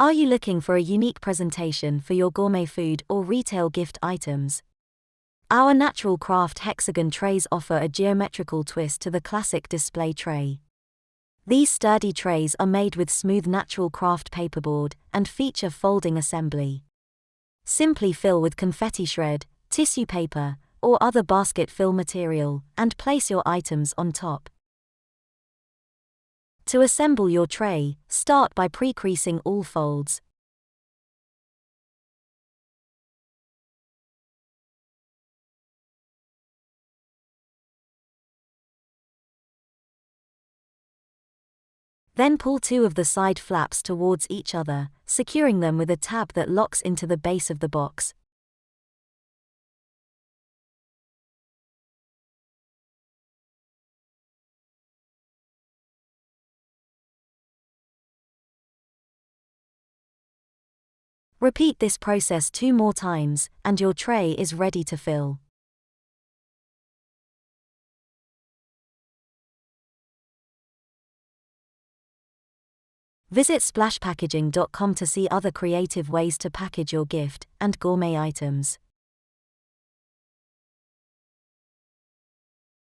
Are you looking for a unique presentation for your gourmet food or retail gift items? Our natural kraft hexagon trays offer a geometrical twist to the classic display tray. These sturdy trays are made with smooth natural kraft paperboard and feature folding assembly. Simply fill with confetti shred, tissue paper, or other basket fill material, and place your items on top. To assemble your tray, start by pre-creasing all folds. Then pull two of the side flaps towards each other, securing them with a tab that locks into the base of the box. Repeat this process 2 more times, and your tray is ready to fill. Visit splashpackaging.com to see other creative ways to package your gift and gourmet items.